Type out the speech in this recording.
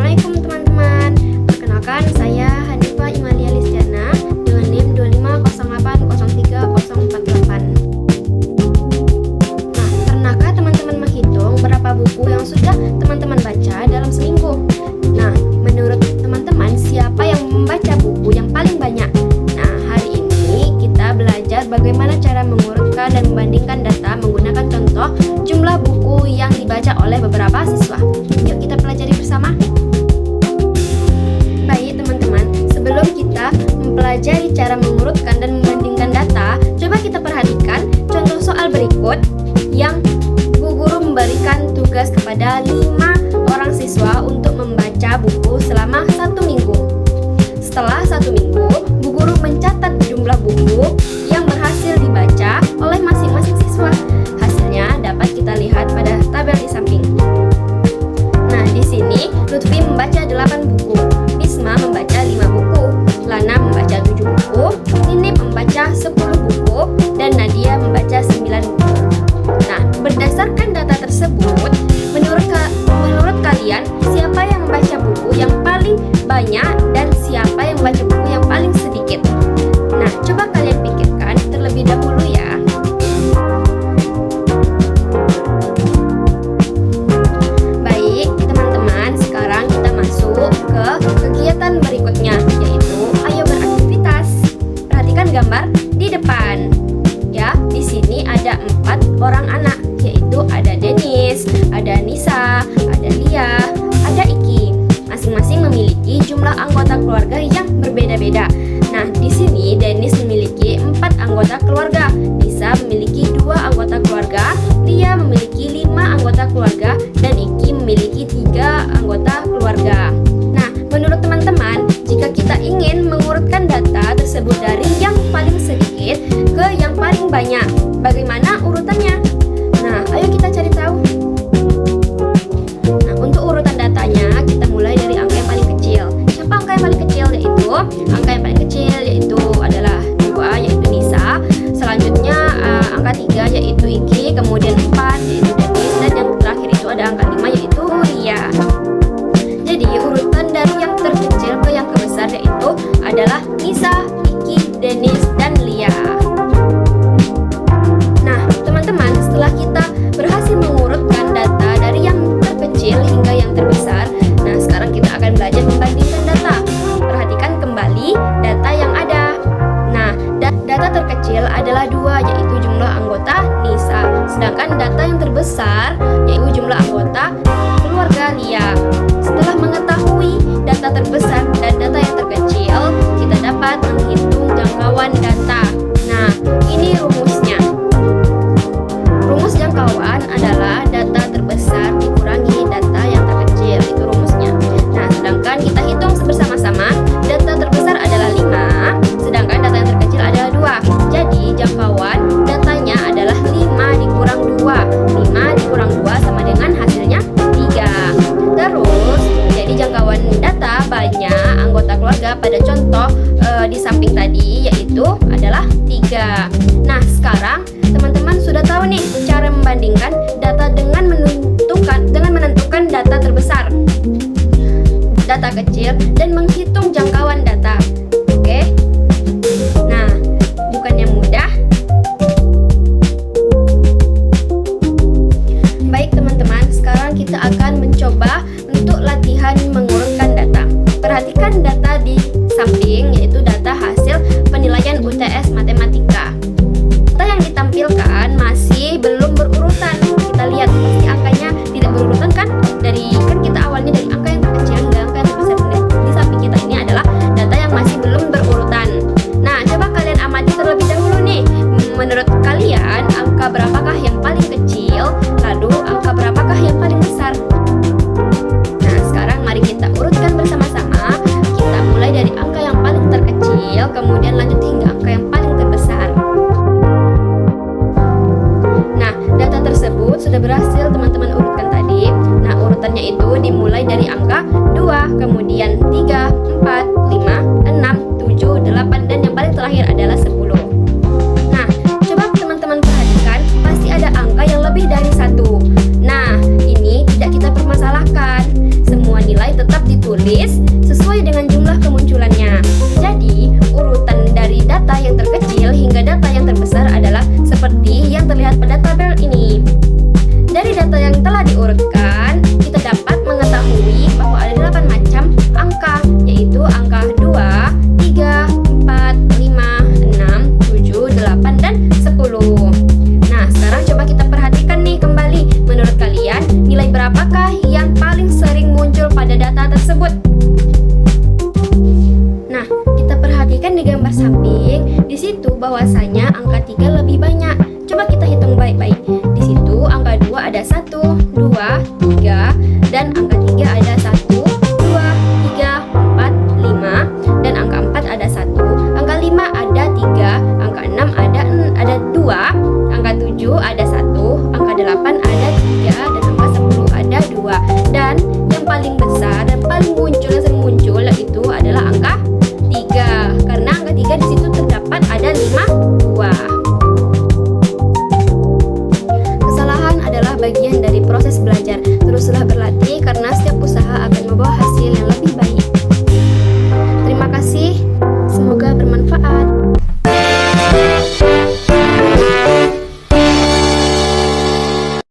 Assalamualaikum teman-teman. Perkenalkan, saya Hanifah Imalia Listiana dengan NIM 250803048. Nah, pernahkah teman-teman menghitung berapa buku yang sudah teman-teman baca dalam seminggu? Nah, menurut teman-teman, siapa yang membaca buku yang paling banyak? Nah, hari ini kita belajar bagaimana cara mengurutkan dan membandingkan data menggunakan contoh jumlah buku yang dibaca oleh beberapa siswa. Yuk kita pelajari bersama. Baik teman-teman, sebelum kita mempelajari cara mengurutkan dan membandingkan data, coba kita perhatikan contoh soal berikut yang Bu Guru memberikan tugas kepada 5 orang siswa untuk membaca buku selama 1 minggu. Setelah 1 minggu, Bu Guru mencatat jumlah buku yang berhasil dibaca oleh masing-masing siswa. Hasilnya dapat kita lihat pada tabel di samping. Nah, di sini Lutfi membaca 8 buku, Bisma membaca 5 buku, Lana membaca 7 buku, Ninip membaca 10 buku, dan Nadia membaca 9 buku. Nah, berdasarkan data tersebut, menurut kalian siapa yang membaca buku yang paling banyak dan siapa yang membaca buku yang paling sedikit? Nah, coba kalian pikirkan terlebih dahulu ya. Baik, teman-teman, sekarang kita masuk ke kegiatan berikutnya, yaitu ayo beraktivitas. Perhatikan gambar di depan. Ya, di sini ada 4 orang anak, yaitu ada Denis, ada Nisa, ada Lia, ada Iki. Masing-masing memiliki jumlah anggota keluarga yang berbeda-beda. Nah, di sini Denis memiliki 4 anggota keluarga, Nisa memiliki 2 anggota keluarga, Lia memiliki 5 anggota keluarga, dan Iki memiliki 3 anggota keluarga. Nah, menurut teman-teman, jika kita ingin mengurutkan data tersebut dari yang paling sedikit ke yang paling banyak, bagaimana urutannya? Nah, ayo kita cari tahu. Nah, untuk urutan datanya, kita mulai dari angka yang paling kecil. Siapa angka yang paling kecil? Angka yang paling kecil yaitu adalah 2, yaitu Nisa. Selanjutnya angka 3 yaitu Iki, kemudian 4 yaitu Denis, dan yang terakhir itu ada angka 5 yaitu Lia. Jadi urutan dari yang terkecil ke yang terbesar yaitu adalah Nisa, Iki, Denis, dan Lia. Nah, teman-teman, setelah kita berhasil mengurutkan data dari yang terkecil hingga yang terbesar, nah sekarang kita akan belajar membandingkan data. Perhatikan kembali data yang ada. Nah, data terkecil adalah 2, yaitu jumlah anggota Nisa. Sedangkan data yang terbesar yaitu jumlah anggota keluarga Lia. Setelah mengetahui data terbesar dan data yang terkecil, kita dapat menghitung jangkauan data. Nah, ini rumusnya. Rumus jangkauan adalah data terbesar dikurangi data yang terkecil, itu rumusnya. Nah, sedangkan kita hitung bersama-sama, data terbesar adalah 5, sedangkan data yang terkecil adalah 2. Jadi, jangkauan datanya adalah 5 dikurang 2. 5 dikurang 2 sama dengan hasilnya 3. Terus, jadi jangkauan data banyak anggota keluarga pada contoh di samping tadi yaitu adalah 3. Nah, sekarang teman-teman sudah tahu nih cara membandingkan data dengan menentukan data terbesar, data kecil, dan menghitung jangkauan data. Oke? Nah, bukannya mudah? Baik teman-teman, sekarang kita akan mencoba untuk latihan mengurutkan data. Perhatikan data di samping, yaitu data hasil penilaian UTS Matematika. Data yang ditampilkan masih belum berurutan. Kita lihat pasti angkanya tidak berurutan kan? Kan kita awalnya dari angka yang terkecil hingga angka yang terbesar. Di samping kita ini adalah data yang masih belum berurutan. Nah, coba kalian amati terlebih dahulu nih. Menurut kalian, angka berapakah yang paling kecil? Lalu angka berapakah yang paling besar? Nah, sekarang mari kita urutkan bersama-sama. Kita mulai dari angka yang paling terkecil, kemudian lanjut hingga angka yang paling terbesar. Nah, data tersebut sudah berhasil teman-teman urutkan tadi. Nah, urutannya itu dimulai dari angka 2, kemudian 3, 4, 5, 6, 7, 8, dan yang paling terakhir adalah 10. Nah, coba teman-teman perhatikan, pasti ada angka yang lebih dari 1. Nah, ini tidak kita permasalahkan. Semua nilai tetap ditulis setelah diurutkan, kita dapat mengetahui bahwa ada 8 macam angka, yaitu angka 2, 3, 4, 5, 6, 7, 8, dan 10. Nah, sekarang coba kita perhatikan nih kembali. Menurut kalian, nilai berapakah yang paling sering muncul pada data tersebut? Nah, kita perhatikan di gambar samping, di situ bahwasanya angka 3 lebih banyak. Coba kita hitung baik-baik. Di situ angka 2 ada 1, 2, 3, dan angka 3 ada 1, 2, 3, 4, 5, dan angka 4 ada 1, angka 5 ada 3, angka 6 ada 2, angka 7 ada 1, angka 8 ada 3, dan angka 10 ada 2. Dan yang paling besar dan paling muncul yang sering muncul itu adalah angka 3, karena angka 3 di situ terdapat ada 5 buah. Kesalahan adalah bagian dari proses belajar.